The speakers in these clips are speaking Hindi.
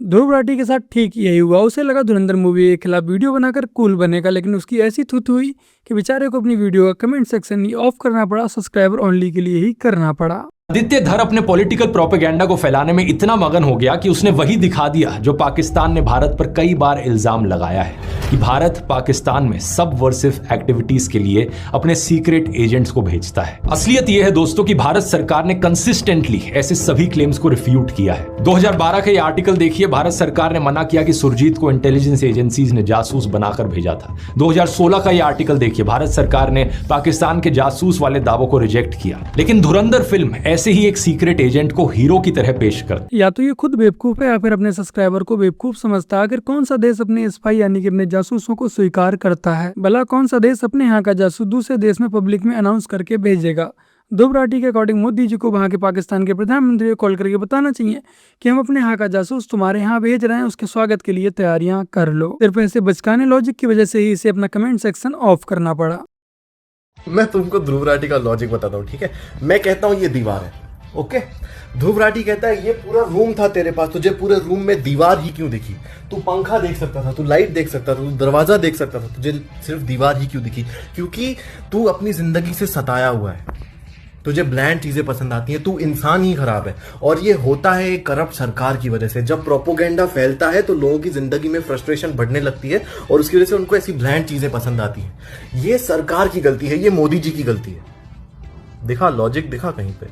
ध्रुव राठी के साथ ठीक यही हुआ। उसे लगा धुरंधर मूवी के खिलाफ वीडियो बनाकर कूल बनेगा, लेकिन उसकी ऐसी थूथू हुई कि बेचारे को अपनी वीडियो का कमेंट सेक्शन ही ऑफ करना पड़ा, सब्सक्राइबर ओनली के लिए ही करना पड़ा। आदित्य धर अपने पॉलिटिकल प्रोपेगेंडा को फैलाने में इतना मगन हो गया कि उसने वही दिखा दिया जो पाकिस्तान ने भारत पर कई बार इल्जाम लगाया है कि भारत पाकिस्तान में सबवर्सिव एक्टिविटीज के लिए अपने सीक्रेट एजेंट्स को भेजता है। असलियत यह है दोस्तों कि भारत सरकार ने कंसिस्टेंटली ऐसे सभी क्लेम्स को रिफ्यूट किया है। 2012 का यह आर्टिकल देखिए, भारत सरकार ने मना किया कि सुरजीत को इंटेलिजेंस एजेंसीज ने जासूस बनाकर भेजा था। 2016 का यह आर्टिकल देखिए, भारत सरकार ने पाकिस्तान के जासूस वाले दावों को रिजेक्ट किया। लेकिन धुरंधर फिल्म ऐसे ही एक सीक्रेट एजेंट को हीरो की तरह पेश कर, या तो ये खुद बेवकूफ है या फिर अपने सब्सक्राइबर को बेवकूफ समझता है। आखिर कौन सा देश अपने स्पाई यानी कि अपने जासूसों को स्वीकार करता है? भला कौन सा देश अपने यहाँ का जासूस दूसरे देश में पब्लिक में अनाउंस करके भेजेगा? ध्रुव राठी के अकॉर्डिंग मोदी जी को वहाँ के पाकिस्तान के प्रधानमंत्री को कॉल करके बताना चाहिए कि हम अपने यहाँ का जासूस तुम्हारे यहाँ भेज रहे हैं, उसके स्वागत के लिए तैयारियां कर लो। सिर्फ ऐसे बचकाने लॉजिक की वजह से ही इसे अपना कमेंट सेक्शन ऑफ करना पड़ा। मैं तुमको ध्रुव राठी का लॉजिक बताता हूँ, ठीक है? मैं कहता हूँ ये दीवार है, ओके? ध्रुव राठी कहता है ये पूरा रूम था तेरे पास, तुझे पूरे रूम में दीवार ही क्यों दिखी? तू पंखा देख सकता था, तू लाइट देख सकता था, तू दरवाजा देख सकता था, तुझे सिर्फ दीवार ही क्यों दिखी? क्योंकि तू अपनी जिंदगी से सताया हुआ है, तुझे ब्लैंड चीजें पसंद आती हैं, तू इंसान ही खराब है। और ये होता है एक करप्ट सरकार की वजह से। जब प्रोपोगेंडा फैलता है तो लोगों की जिंदगी में फ्रस्ट्रेशन बढ़ने लगती है और उसकी वजह से उनको ऐसी ब्लैंड चीजें पसंद आती हैं। ये सरकार की गलती है, ये मोदी जी की गलती है। दिखा लॉजिक, दिखा कहीं पे,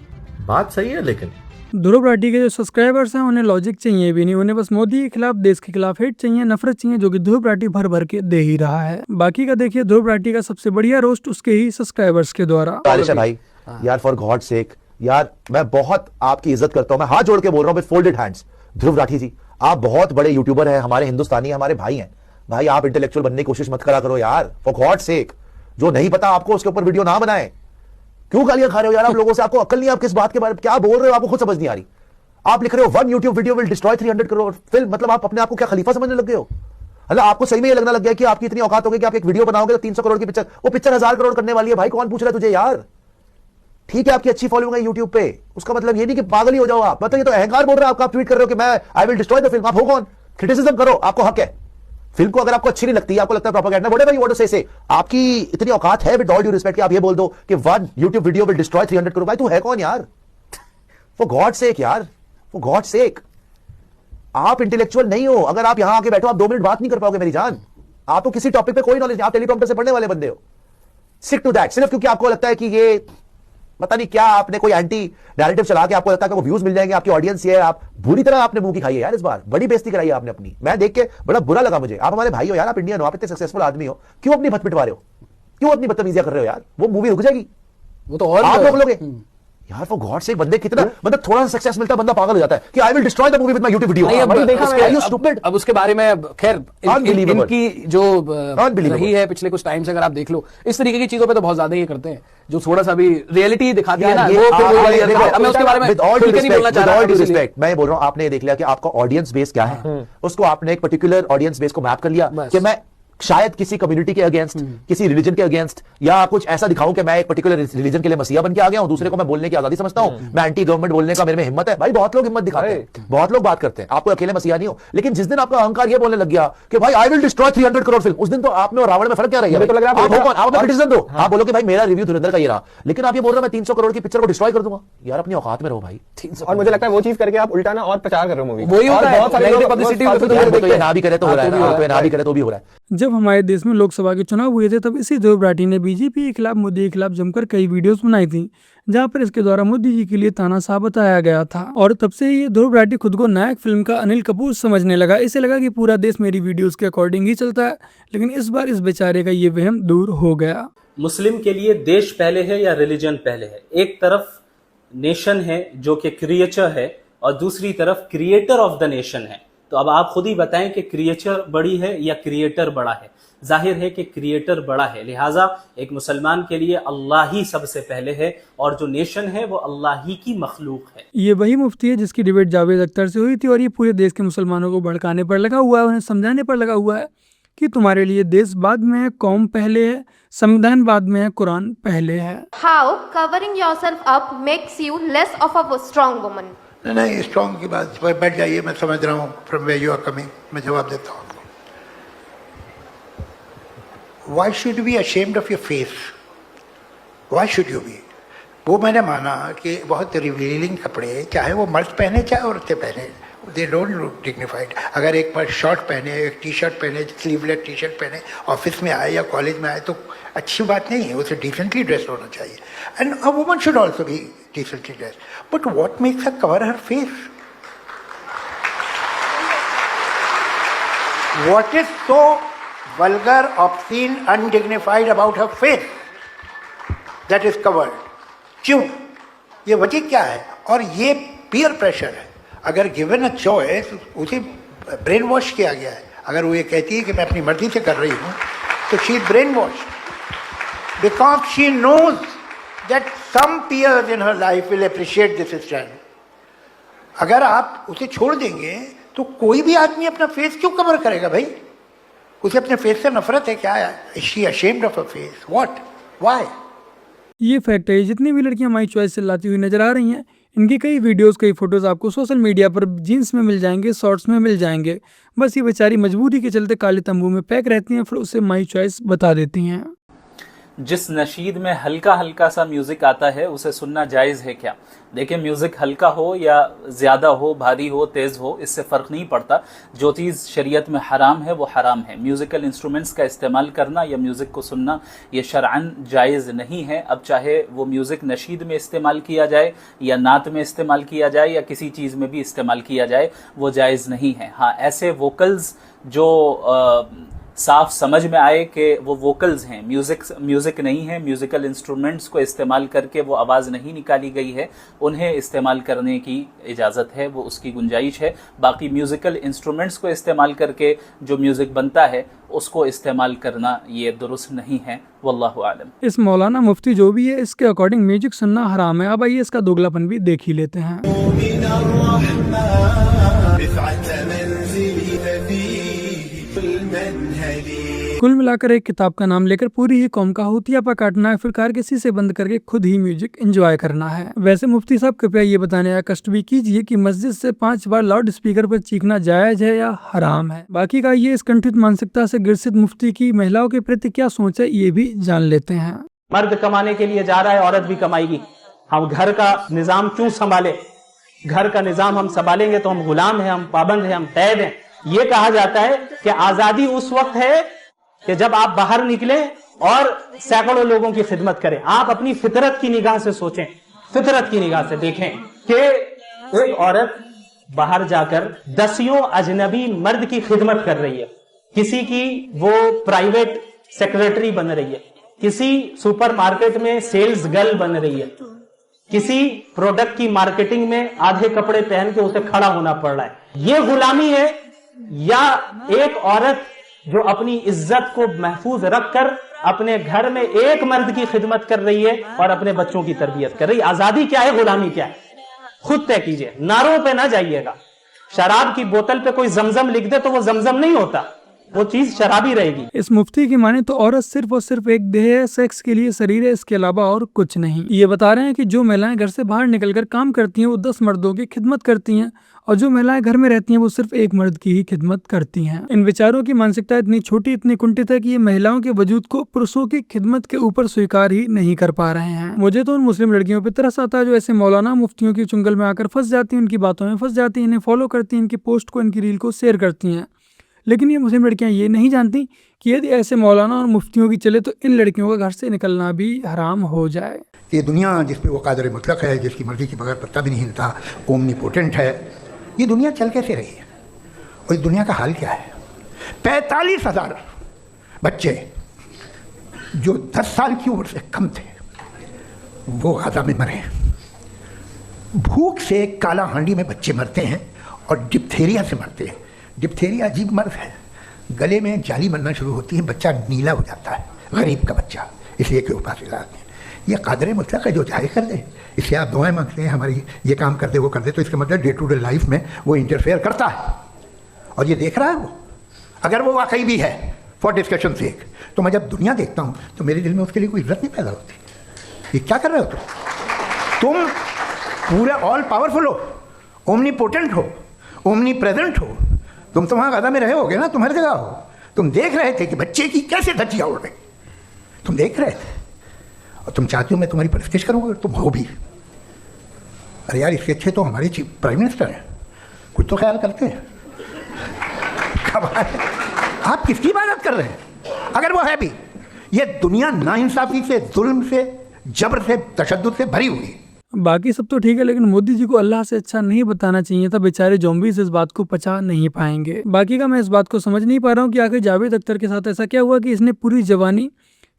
बात सही है। लेकिन ध्रुव राठी के जो सब्सक्राइबर्स हैं उन्हें लॉजिक चाहिए भी नहीं, उन्हें बस मोदी के खिलाफ, देश के खिलाफ हेट चाहिए, नफरत चाहिए, जो कि ध्रुव राठी भर भर के दे ही रहा है। बाकी का देखिए ध्रुव राठी का सबसे बढ़िया रोस्ट उसके ही सब्सक्राइबर्स के द्वारा। भाई यार, फॉर गॉड सेक यार, मैं बहुत आपकी इज्जत करता हूं, मैं हाथ जोड़ के बोल रहा हूं with folded hands. Dhruv Rathee जी, आप बहुत बड़े यूट्यूबर हैं, हमारे हिंदुस्तानी हमारे भाई हैं। भाई आप इंटेलेक्चुअल बनने की कोशिश मत करा करो यार, फॉर गॉड सेक। जो नहीं पता आपको उसके ऊपर वीडियो ना बनाए। क्यों गालियां खा रहे हो यार आप लोगों से? आपको अकल नहीं, आप किस बात के बारे में क्या बोल रहे हो? आपको खुद समझ नहीं आ रही। आप लिख रहे हो 1 YouTube video will destroy 300 crore film, मतलब आप अपने आप को क्या खलीफा समझने लग गए हो? मतलब आपको सही में ये लगना लग गया कि आपकी इतनी औकात हो गई कि आप एक वीडियो बनाओगे तो 300 करोड़ की पिक्चर, वो पिक्चर 1000 करोड़ करने वाली है। भाई कौन पूछ रहा है तुझे यार? ठीक है आपकी अच्छी फॉलोइंग है यूट्यूब पे, उसका मतलब ये नहीं कि पागल ही हो जाओ आप। मतलब ये तो अहंकार बोल रहा है आपका। आप ट्वीट कर रहे हो कि मैं I will destroy the film. आप हो कौन? क्रिटिसिज्म करो, आपको हक है। फिल्म को अगर आपको अच्छी नहीं लगती, आपको लगता है propaganda, whatever you want to say, आपकी इतनी औकात है विद ऑल ड्यू रिस्पेक्ट कि आप ये बोल दो कि 1 YouTube video will destroy 300 crore. भाई तू है कौन यार? फॉर गॉड सेक यार, फॉर गॉड सेक। आप इंटेलेक्चुअल नहीं हो। अगर आप यहां आके बैठो, आप 2 मिनट बात नहीं कर पाओगे मेरी जान। आपको किसी टॉपिक पे कोई नॉलेज नहीं, आप टेलीप्रॉम्प्टर से पढ़ने वाले बंदे हो। सिक टू दैट, सिर्फ क्योंकि आपको लगता है कि ये पता नहीं क्या, आपने कोई एंटी नैरेटिव चला के आपको लगता है कि वो व्यूज मिल जाएंगे, आपकी ऑडियंस ये है। आप बुरी तरह आपने मुंह की खाई है यार, इस बार बड़ी बेइज्जती कराई है आपने अपनी। मैं देख के बड़ा बुरा लगा मुझे। आप हमारे भाई हो यार, आप इंडियन हो, आप इतने सक्सेसफुल आदमी हो, क्यों अपनी भत पिटवा रहे हो? क्यों अपनी बदतमीजियां कर रहे हो यार? वो मूवी रुक जाएगी, वो तो और आप रोक लोगे यार। फॉर गॉड से बंदे कितना, मतलब थोड़ा सा सक्सेस मिलता है बंदा पागल हो जाता है कि I will destroy the movie with my YouTube video. अब उसके बारे में खैर इनकी जो रही है पिछले कुछ टाइम से अगर आप देख लो, इस तरीके की चीजों पे तो बहुत ज्यादा ये करते हैं जो थोड़ा सा भी रियलिटी दिखाती है ना, मैं उसके बारे में विद ऑल ड्यू रिस्पेक्ट मैं बोल रहा हूं, आपने ये देख लिया कि आपका ऑडियंस बेस क्या है, उसको आपने एक पर्टिकुलर ऑडियंस बेस को मैप कर लिया कि मैं शायद किसी कम्युनिटी के अगेंस्ट, किसी रिलीजन के अगेंस्ट, या कुछ ऐसा दिखाऊं कि मैं एक पर्टिकुलर रिलीजन के लिए मसीहा बन के आ गया हूं, दूसरे को मैं बोलने की आजादी समझता हूं, मैं एंटी गवर्नमेंट बोलने का मेरे में हिम्मत है। भाई बहुत लोग हिम्मत दिखाते हैं, बहुत लोग बात करते हैं, आपको अकेले मसीहा नहीं हो। लेकिन जिस दिन आपका अहंकार ये बोलने लग गया कि भाई I will destroy 300 crore film, उस दिन तो आप में और रावण में फर्क क्या रह गया? तो लग रहा है आप क्रिटिसिज्म दो, आप बोलो कि भाई मेरा रिव्यू धुरंधर का ये रहा, लेकिन आप ये बोल रहे हो मैं 300 करोड़ की पिक्चर को डिस्ट्रॉय कर दूंगा। यार अपनी औकात में रहो भाई। और मुझे लगता है वो चीज करके आप उल्टा ना और प्रचार कर रहे हो मूवी, वही होता है, ना भी करे तो हो रहा है, ना भी करे तो भी हो रहा है। जब हमारे देश में लोकसभा के चुनाव हुए थे तब इसी ध्रुव राठी ने बीजेपी के खिलाफ, मोदी के खिलाफ जमकर कई वीडियोस बनाई थी, जहां पर इसके द्वारा मोदी जी के लिए तानाशाह बताया गया था। और तब से ये ध्रुव राठी खुद को नायक फिल्म का अनिल कपूर समझने लगा। इसे लगा कि पूरा देश मेरी वीडियोस के अकॉर्डिंग ही चलता है, लेकिन इस बार इस बेचारे का ये वहम दूर हो गया। मुस्लिम के लिए देश पहले है या रिलीजन पहले है? एक तरफ नेशन है जो कि क्रिएचर है और दूसरी तरफ क्रिएटर ऑफ द नेशन है। तो अब आप खुद ही बताएं कि क्रिएचर बड़ी है या क्रिएटर बड़ा है। जाहिर है कि क्रिएटर बड़ा है, लिहाजा एक मुसलमान के लिए अल्लाह ही सबसे पहले है और जो नेशन है वो अल्लाह ही की मखलूक है। ये वही मुफ्ती है जिसकी डिबेट जावेद अख्तर से हुई थी और ये पूरे देश के मुसलमानों को भड़काने पर लगा हुआ है, उन्हें समझाने पर लगा हुआ है कि तुम्हारे लिए देश बाद में है, कौम पहले है, संविधान बाद में है, कुरान पहले है। How covering yourself up makes you less of a strong woman? नहीं, स्ट्रॉन्ग की बात पर बैठ जाइए, मैं समझ रहा हूँ from where you are coming, मैं जवाब देता हूँ आपको। Why should you be ashamed of your face? Why should you be? वो मैंने माना कि बहुत रिवीलिंग कपड़े चाहे वो मर्द पहने चाहे औरतें पहने, दे डोंट लुक डिग्निफाइड। अगर एक मर्द शॉर्ट पहने, एक टी शर्ट पहने, स्लीवलेस टी शर्ट पहने ऑफिस में आए या कॉलेज में आए तो अच्छी बात नहीं है, उसे डिसेंटली ड्रेस होना चाहिए। And a woman should also be decently dress, but what makes her cover her face? What is so vulgar, obscene, undignified about her face that is covered? क्यों? ये वजह क्या है? और ये पीयर प्रेशर है। अगर गिवन अ चॉइस उसे ब्रेन वॉश किया गया है। अगर वो ये कहती है कि मैं अपनी मर्जी से कर रही हूँ तो she is brainwash because she knows that some peers in her life will appreciate this stand. अगर आप उसे छोड़ देंगे तो कोई भी आदमी अपना फेस क्यों कवर करेगा भाई? उसे अपने फेस से नफरत है क्या? Is she ashamed of her face? What? Why? ये फैक्ट है, जितनी भी लड़कियां माई चॉइस चिल्लाती हुई नजर आ रही हैं, इनकी कई वीडियोस, कई फोटोज आपको सोशल मीडिया पर जीन्स में मिल जाएंगे, शॉर्ट्स में मिल जाएंगे। बस ये बेचारी मजबूरी के चलते काले तंबू में पैक रहती हैं, फिर उसे माई चॉइस बता देती हैं। जिस नशीद में हल्का हल्का सा म्यूजिक आता है उसे सुनना जायज़ है क्या? देखिए, म्यूजिक हल्का हो या ज़्यादा हो, भारी हो, तेज़ हो, इससे फ़र्क नहीं पड़ता। जो चीज़ शरीयत में हराम है वो हराम है। म्यूज़िकल इंस्ट्रूमेंट्स का इस्तेमाल करना या म्यूज़िक को सुनना ये शरअन जायज़ नहीं है। अब चाहे वो म्यूज़िक नशीद में इस्तेमाल किया जाए या नात में इस्तेमाल किया जाए या किसी चीज़ में भी इस्तेमाल किया जाए, वो जायज़ नहीं है। हाँ, ऐसे वोकल्स जो साफ समझ में आए कि वो वोकल्स हैं, म्यूजिक नहीं है, म्यूजिकल इंस्ट्रूमेंट्स को इस्तेमाल करके वो आवाज़ नहीं निकाली गई है, उन्हें इस्तेमाल करने की इजाज़त है, वो उसकी गुंजाइश है। बाकी म्यूजिकल इंस्ट्रूमेंट्स को इस्तेमाल करके जो म्यूजिक बनता है उसको इस्तेमाल करना ये दुरुस्त नहीं है। वल्लाहु आलम। इस मौलाना मुफ्ती जो भी है, इसके अकॉर्डिंग म्यूजिक सुनना हराम है। अब आइए इसका दोगलापन भी देख ही लेते हैं। कुल मिलाकर एक किताब का नाम लेकर पूरी ही कौम का हुतियापा काटना है, फिर कार किसी से बंद करके खुद ही म्यूजिक एंजॉय करना है। वैसे मुफ्ती साहब कृपया ये बताने या कष्ट भी कीजिए कि मस्जिद से 5 बार लाउड स्पीकर पर चीखना जायज है या हराम है। बाकी का ये इस कंठित मानसिकता से ग्रसित मुफ्ती की महिलाओं के प्रति क्या सोच है, ये भी जान लेते हैं। मर्द कमाने के लिए जा रहा है, औरत भी कमाएगी। हम घर का निजाम क्यों संभाले? घर का निजाम हम संभालेंगे तो हम गुलाम हैं, हम पाबंद हैं, हम कैद हैं। ये कहा जाता है कि आजादी उस वक्त है कि जब आप बाहर निकले और सैकड़ों लोगों की खिदमत करें। आप अपनी फितरत की निगाह से सोचें, फितरत की निगाह से देखें कि एक औरत बाहर जाकर 10 अजनबी मर्द की खिदमत कर रही है। किसी की वो प्राइवेट सेक्रेटरी बन रही है, किसी सुपरमार्केट में सेल्स गर्ल बन रही है, किसी प्रोडक्ट की मार्केटिंग में आधे कपड़े पहन के उसे खड़ा होना पड़ रहा है। ये गुलामी है या एक औरत जो अपनी इज्जत को महफूज रखकर अपने घर में एक मर्द की खिदमत कर रही है और अपने बच्चों की तरबियत कर रही है? आजादी क्या है, गुलामी क्या है? खुद तय कीजिए, नारों पे ना जाइएगा। शराब की बोतल पे कोई जमजम लिख दे तो वो जमजम नहीं होता, वो चीज शराबी रहेगी। इस मुफ्ती की माने तो औरत सिर्फ और सिर्फ एक देह है, सेक्स के लिए शरीर है, इसके अलावा और कुछ नहीं। ये बता रहे हैं कि जो महिलाएं घर से बाहर निकलकर काम करती हैं वो 10 मर्दों की खिदमत करती हैं और जो महिलाएं घर में रहती हैं वो सिर्फ एक मर्द की ही खिदमत करती हैं। इन विचारों की मानसिकता इतनी छोटी, इतनी कुंठित है कि ये महिलाओं के वजूद को पुरुषों की खिदमत के ऊपर स्वीकार ही नहीं कर पा रहे हैं। मुझे तो उन मुस्लिम लड़कियों पर तरस आता है जो ऐसे मौलाना मुफ्तियों की चुंगल में आकर फंस जाती हैं, उनकी बातों में फंस जाती हैं, इन्हें फॉलो करती हैं, इनकी पोस्ट को, इनकी रील को शेयर करती हैं। लेकिन ये मुस्लिम लड़कियां ये नहीं जानती कि यदि ऐसे मौलाना और मुफ्तियों की चले तो इन लड़कियों का घर से निकलना भी हराम हो जाए। ये दुनिया जिसपे वो कादर मुतलक है, जिसकी मर्जी के बगैर पत्ता भी नहीं हिलता, ओमनीपोटेंट है, ये दुनिया चल कैसे रही है? और इस दुनिया का हाल क्या है? 45,000 बच्चे जो 10 साल की उम्र से कम थे वो गाजा में मरे। भूख से काला हांडी में बच्चे मरते हैं और डिप्थेरिया से मरते हैं। डिप्थेरिया अजीब मर्ज है, गले में जाली बनना शुरू होती है, बच्चा नीला हो जाता है, गरीब का बच्चा, इसलिए के पास इलाज नहीं। ये कादर मुतलक है जो चाहे कर दे, इससे आप दुआएं मांगते हैं हमारी ये काम कर दे वो कर दे, तो इसका मतलब डे टू डे लाइफ में वो इंटरफेयर करता है और ये देख रहा है वो। अगर वो वाकई भी है फॉर डिस्कशन सेक, तो मैं जब दुनिया देखता हूँ तो मेरे दिल में उसके लिए कोई इज्जत नहीं पैदा होती। ये क्या कर रहे हो तुम पूरे ऑल पावरफुल हो, ओमनीपोटेंट हो, ओमनी प्रेजेंट हो, तुम तो वहाँ गादा में रहे होगे ना, तुम हर जगह हो। तुम देख रहे थे कि बच्चे की कैसे धज्जियाँ उड़ गई, तुम देख रहे थे और तुम चाहते हो मैं तुम्हारी परस्तिश करूँगा, तुम हो भी। अरे यार इसके अच्छे तो हमारे चीफ प्राइम मिनिस्टर हैं, कुछ तो ख्याल करते हैं। आप किसकी इबादत कर रहे हैं? अगर वो है भी, ये दुनिया नाइंसाफी से, जुल्म से, जबर से, तशद्दुद से भरी हुई है। बाकी सब तो ठीक है, लेकिन मोदी जी को अल्लाह से अच्छा नहीं बताना चाहिए था, बेचारे ज़ॉम्बीज़ इस बात को पचा नहीं पाएंगे। बाकी का मैं इस बात को समझ नहीं पा रहा हूँ कि आखिर जावेद अख्तर के साथ ऐसा क्या हुआ कि इसने पूरी जवानी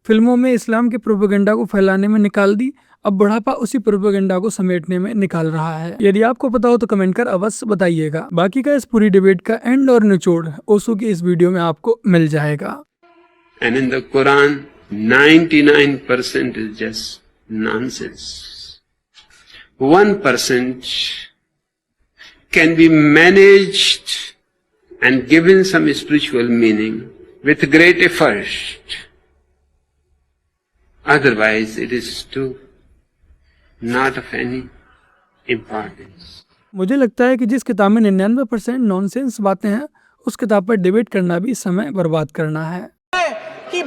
फिल्मों में इस्लाम के प्रोपेगेंडा को फैलाने में निकाल दी, अब बुढ़ापा उसी प्रोपेगेंडा को समेटने में निकाल रहा है। यदि आपको पता हो तो कमेंट कर अवश्य बताइएगा। बाकी का इस पूरी डिबेट का एंड और निचोड़ ओशो की इस वीडियो में आपको मिल जाएगा। And in the Quran, 99% is just nonsense. 1% can be managed and given some spiritual meaning with great effort. Otherwise, it is too not of any importance. मुझे लगता है कि जिस किताब में 99% नॉनसेंस बातें हैं, उस किताब पर डिबेट करना भी समय बर्बाद करना है। कि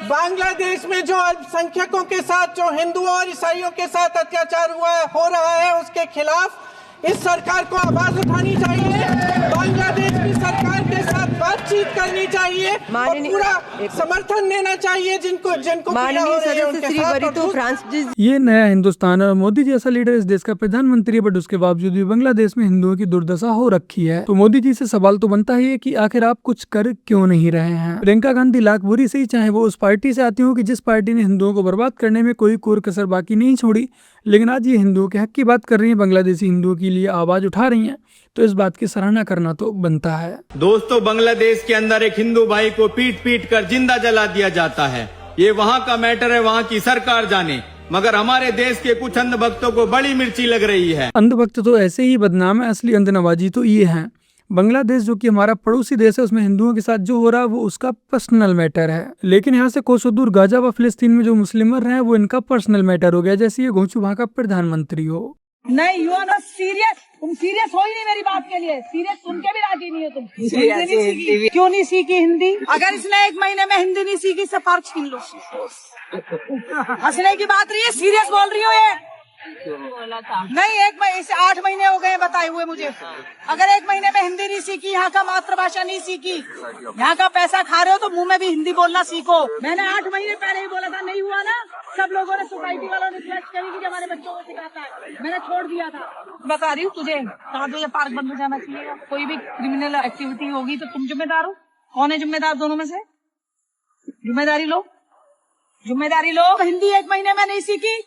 बांग्लादेश में जो अल्पसंख्यकों के साथ, जो हिंदुओं और ईसाइयों के साथ अत्याचार हो रहा है, उसके खिलाफ इस सरकार को आवाज उठानी चाहिए, बांग्लादेश की सरकार के साथ बातचीत करनी चाहिए और पूरा समर्थन देना चाहिए जिनको पीड़ा हो रही है उनके साथ। ये नया हिंदुस्तान और मोदी जैसा लीडर इस देश का प्रधानमंत्री, बट उसके बावजूद भी बांग्लादेश में हिंदुओं की दुर्दशा हो रखी है। तो मोदी जी से सवाल तो बनता ही है कि आखिर आप कुछ कर क्यों नहीं रहे हैं। प्रियंका गांधी लाख बुरी से ही चाहे वो उस पार्टी से आती हो कि जिस पार्टी ने हिंदुओं को बर्बाद करने में कोई कोर कसर बाकी नहीं छोड़ी, लेकिन आज ये हिंदुओं के हक की बात कर रही है, बांग्लादेशी हिंदुओं के लिए आवाज उठा रही हैं, तो इस बात की सराहना करना तो बनता है। दोस्तों, बांग्लादेश के अंदर एक हिंदू भाई को पीट कर जिंदा जला दिया जाता है। ये वहाँ का मैटर है, वहाँ की सरकार जाने, मगर हमारे देश के कुछ अंधभक्तों को बड़ी मिर्ची लग रही है। अंधभक्त तो ऐसे ही बदनाम है, असली अंधनवाजी तो ये है। बांग्लादेश जो कि हमारा पड़ोसी देश है, उसमें हिंदुओं के साथ जो हो रहा है वो उसका पर्सनल मैटर है, लेकिन यहाँ से कोसों दूर गाजा व फिलिस्तीन में जो मुस्लिम मर रहे हैं वो इनका पर्सनल मैटर हो गया, जैसे ये घोंचू वहाँ का प्रधानमंत्री हो। नहीं, यू आर नॉट सीरियस, तुम सीरियस हो ही नहीं मेरी बात के लिए, सीरियस सुन के भी राजी नहीं हो तुम। क्यों नहीं सीखी हिंदी? अगर इसने 1 महीने में हिंदी नहीं सीखी, सफार छीन लो। हंसने की बात रही है, सीरियस बोल रही हो ये? नहीं, 8 महीने हो गए बताए हुए मुझे। अगर 1 महीने में हिंदी नहीं सीखी, यहाँ का मातृभाषा नहीं सीखी, यहाँ का पैसा खा रहे हो तो मुंह में भी हिंदी बोलना सीखो। मैंने 8 महीने पहले ही बोला था, नहीं हुआ ना, सब लोगों ने, सोसाइटी वालों ने रिक्वेस्ट करी कि हमारे बच्चों को सिखाता है, मैंने छोड़ दिया था। बता रही हूँ तुझे, कहा तो ये पार्क बंद हो जाना चाहिए। कोई भी क्रिमिनल एक्टिविटी होगी तो तुम जिम्मेदार हो। कौन है जिम्मेदार दोनों में से? जिम्मेदारी लो, जिम्मेदारी लो। हिंदी 1 महीने में नहीं सीखी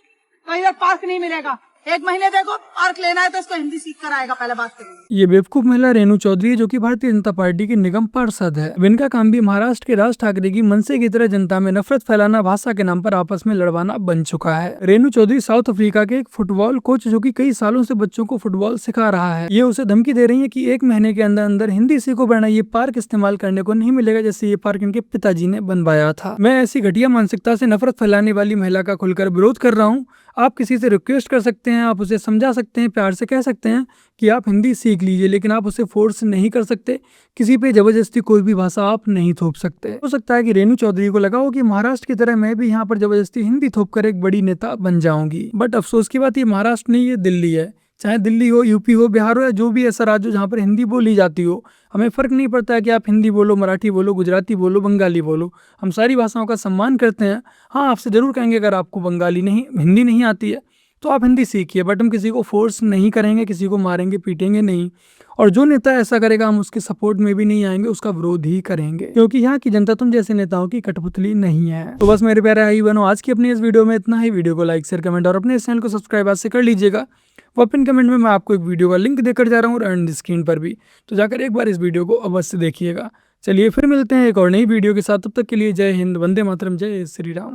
तो इधर पार्क नहीं मिलेगा। 1 महीने देखो, पार्क लेना है तो इसको हिंदी सीख कर आएगा, पहले बात करेंगे। ये बेवकूफ महिला रेणु चौधरी जो कि भारतीय जनता पार्टी की निगम पार्षद है। इनका काम भी महाराष्ट्र के राज ठाकरे की मनसे की तरह जनता में नफरत फैलाना, भाषा के नाम पर आपस में लड़वाना बन चुका है। रेणु चौधरी साउथ अफ्रीका के एक फुटबॉल कोच जो कि कई सालों से बच्चों को फुटबॉल सिखा रहा है, ये उसे धमकी दे रही है कि 1 महीने के अंदर अंदर हिंदी सीखो, वरना ये पार्क इस्तेमाल करने को नहीं मिलेगा, जैसे ये पार्क इनके पिताजी ने बनवाया था। मैं ऐसी घटिया मानसिकता से नफरत फैलाने वाली महिला का खुलकर विरोध कर रहा हूँ। आप किसी से रिक्वेस्ट कर सकते हैं, आप उसे समझा सकते हैं, प्यार से कह सकते हैं कि आप हिंदी सीख लीजिए, लेकिन आप उसे फोर्स नहीं कर सकते। किसी पे जबरदस्ती कोई भी भाषा आप नहीं थोप सकते। हो सकता है कि रेणु चौधरी को लगा हो कि महाराष्ट्र की तरह मैं भी यहाँ पर जबरदस्ती हिंदी थोप कर एक बड़ी नेता बन जाऊंगी, बट अफसोस की बात ये महाराष्ट्र नहीं, ये दिल्ली है। चाहे दिल्ली हो, यूपी हो, बिहार हो, या जो भी ऐसा राज्य हो जहाँ पर हिंदी बोली जाती हो, हमें फ़र्क नहीं पड़ता है कि आप हिंदी बोलो, मराठी बोलो, गुजराती बोलो, बंगाली बोलो, हम सारी भाषाओं का सम्मान करते हैं। हाँ, आपसे ज़रूर कहेंगे अगर आपको बंगाली नहीं, हिंदी नहीं आती है तो आप हिंदी सीखिए, बट हम किसी को फोर्स नहीं करेंगे, किसी को मारेंगे पीटेंगे नहीं। और जो नेता ऐसा करेगा हम उसके सपोर्ट में भी नहीं आएंगे, उसका विरोध ही करेंगे, क्योंकि यहाँ की जनता तुम जैसे नेताओं की कठपुतली नहीं है। तो बस मेरे प्यारे भाई बहनों, आज की अपनी इस वीडियो में इतना ही। वीडियो को लाइक शेयर कमेंट और अपने इस चैनल को सब्सक्राइब आज से कर लीजिएगा। वो पिन कमेंट में मैं आपको एक वीडियो का लिंक देकर जा रहा हूँ एंड स्क्रीन पर भी, तो जाकर एक बार इस वीडियो को अवश्य देखिएगा। चलिए फिर मिलते हैं एक और नई वीडियो के साथ, तब तक के लिए जय हिंद, वंदे मातरम, जय श्री राम।